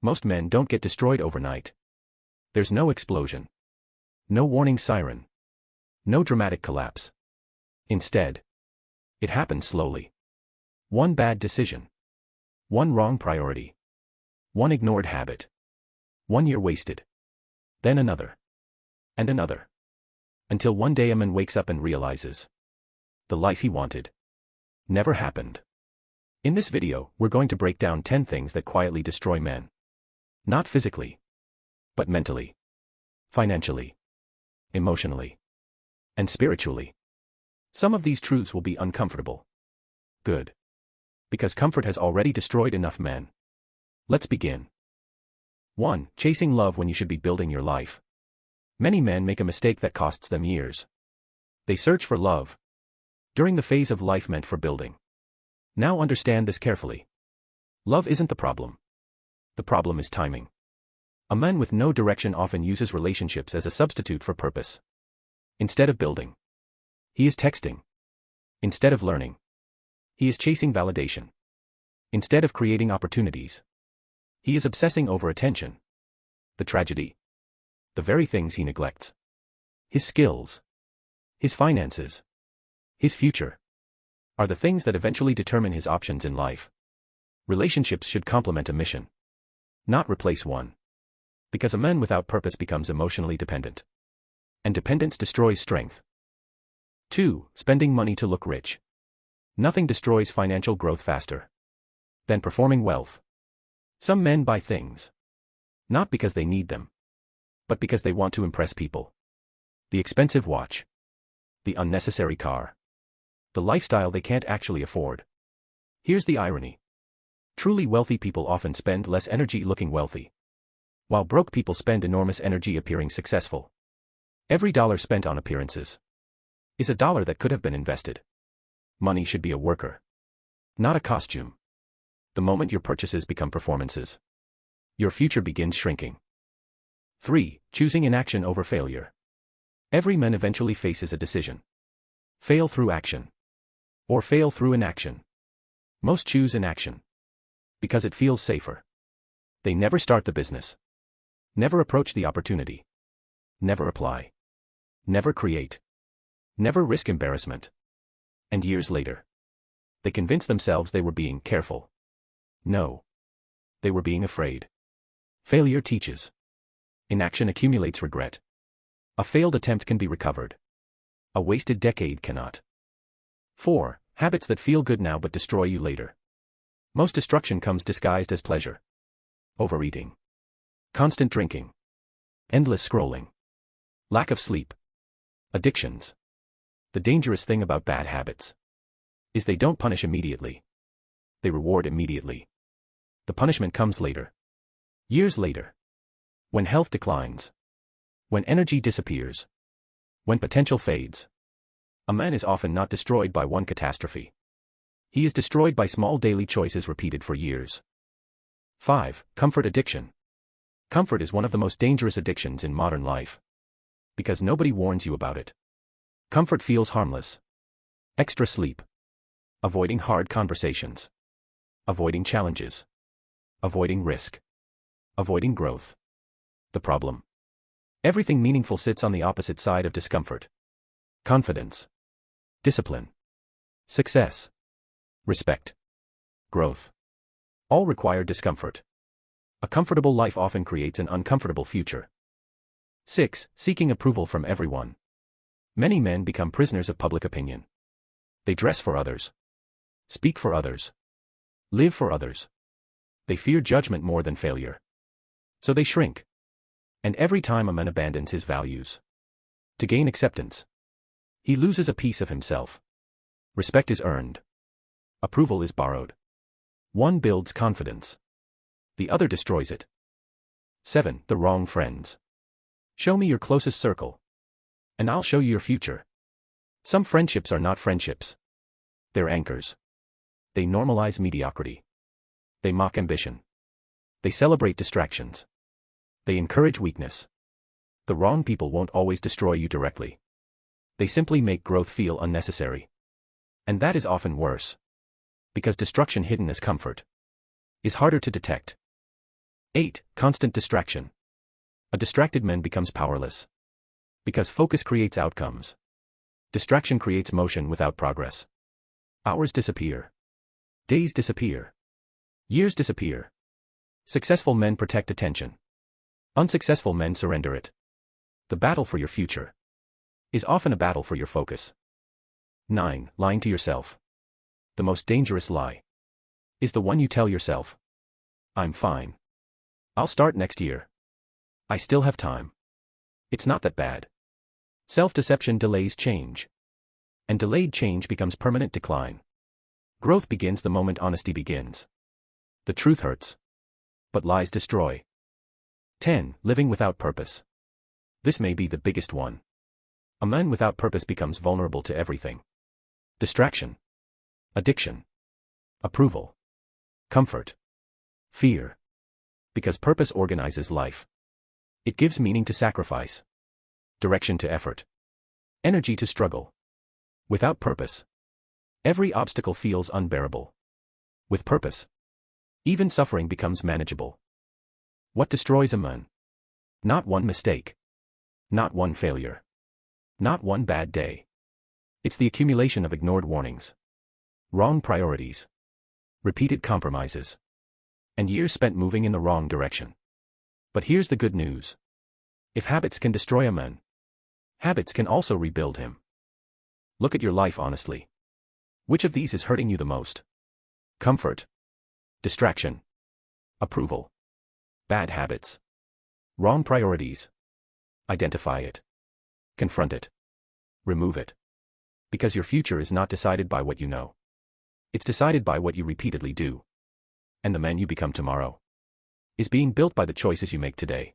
Most men don't get destroyed overnight. There's no explosion. No warning siren. No dramatic collapse. Instead, it happens slowly. One bad decision. One wrong priority. One ignored habit. 1 year wasted. Then another. And another. Until one day a man wakes up and realizes the life he wanted never happened. In this video, we're going to break down 10 things that quietly destroy men. Not physically, but mentally, financially, emotionally, and spiritually. Some of these truths will be uncomfortable. Good. Because comfort has already destroyed enough men. Let's begin. 1. Chasing love when you should be building your life. Many men make a mistake that costs them years. They search for love during the phase of life meant for building. Now understand this carefully. Love isn't the problem. The problem is timing. A man with no direction often uses relationships as a substitute for purpose. Instead of building, he is texting. Instead of learning, he is chasing validation. Instead of creating opportunities, he is obsessing over attention. The tragedy? The very things he neglects. His skills, his finances, his future, are the things that eventually determine his options in life. Relationships should complement a mission, not replace one. Because a man without purpose becomes emotionally dependent. And dependence destroys strength. 2. Spending money to look rich. Nothing destroys financial growth faster than performing wealth. Some men buy things, not because they need them, but because they want to impress people. The expensive watch. The unnecessary car. The lifestyle they can't actually afford. Here's the irony. Truly wealthy people often spend less energy looking wealthy, while broke people spend enormous energy appearing successful. Every dollar spent on appearances is a dollar that could have been invested. Money should be a worker, not a costume. The moment your purchases become performances, your future begins shrinking. 3. Choosing inaction over failure. Every man eventually faces a decision. Fail through action, or fail through inaction. Most choose inaction because it feels safer. They never start the business, never approach the opportunity, never apply, never create, never risk embarrassment. And years later, they convince themselves they were being careful. No. They were being afraid. Failure teaches. Inaction accumulates regret. A failed attempt can be recovered. A wasted decade cannot. 4. Habits that feel good now but destroy you later. Most destruction comes disguised as pleasure. Overeating. Constant drinking. Endless scrolling. Lack of sleep. Addictions. The dangerous thing about bad habits is they don't punish immediately. They reward immediately. The punishment comes later. Years later. When health declines. When energy disappears. When potential fades. A man is often not destroyed by one catastrophe. He is destroyed by small daily choices repeated for years. 5. Comfort addiction. Comfort is one of the most dangerous addictions in modern life. Because nobody warns you about it. Comfort feels harmless. Extra sleep. Avoiding hard conversations. Avoiding challenges. Avoiding risk. Avoiding growth. The problem? Everything meaningful sits on the opposite side of discomfort. Confidence. Discipline. Success. Respect. Growth. All require discomfort. A comfortable life often creates an uncomfortable future. 6. Seeking approval from everyone. Many men become prisoners of public opinion. They dress for others. Speak for others. Live for others. They fear judgment more than failure. So they shrink. And every time a man abandons his values to gain acceptance, he loses a piece of himself. Respect is earned. Approval is borrowed. One builds confidence. The other destroys it. 7. The wrong friends. Show me your closest circle, and I'll show you your future. Some friendships are not friendships. They're anchors. They normalize mediocrity. They mock ambition. They celebrate distractions. They encourage weakness. The wrong people won't always destroy you directly. They simply make growth feel unnecessary. And that is often worse. Because destruction hidden as comfort is harder to detect. 8. Constant distraction. A distracted man becomes powerless. Because focus creates outcomes. Distraction creates motion without progress. Hours disappear. Days disappear. Years disappear. Successful men protect attention. Unsuccessful men surrender it. The battle for your future is often a battle for your focus. 9. Lying to yourself. The most dangerous lie is the one you tell yourself. I'm fine. I'll start next year. I still have time. It's not that bad. Self-deception delays change. And delayed change becomes permanent decline. Growth begins the moment honesty begins. The truth hurts. But lies destroy. 10. Living without purpose. This may be the biggest one. A man without purpose becomes vulnerable to everything. Distraction. Addiction. Approval. Comfort. Fear. Because purpose organizes life. It gives meaning to sacrifice. Direction to effort. Energy to struggle. Without purpose, every obstacle feels unbearable. With purpose, even suffering becomes manageable. What destroys a man? Not one mistake. Not one failure. Not one bad day. It's the accumulation of ignored warnings. Wrong priorities. Repeated compromises. And years spent moving in the wrong direction. But here's the good news. If habits can destroy a man, habits can also rebuild him. Look at your life honestly. Which of these is hurting you the most? Comfort. Distraction. Approval. Bad habits. Wrong priorities. Identify it. Confront it. Remove it. Because your future is not decided by what you know. It's decided by what you repeatedly do. And the man you become tomorrow is being built by the choices you make today.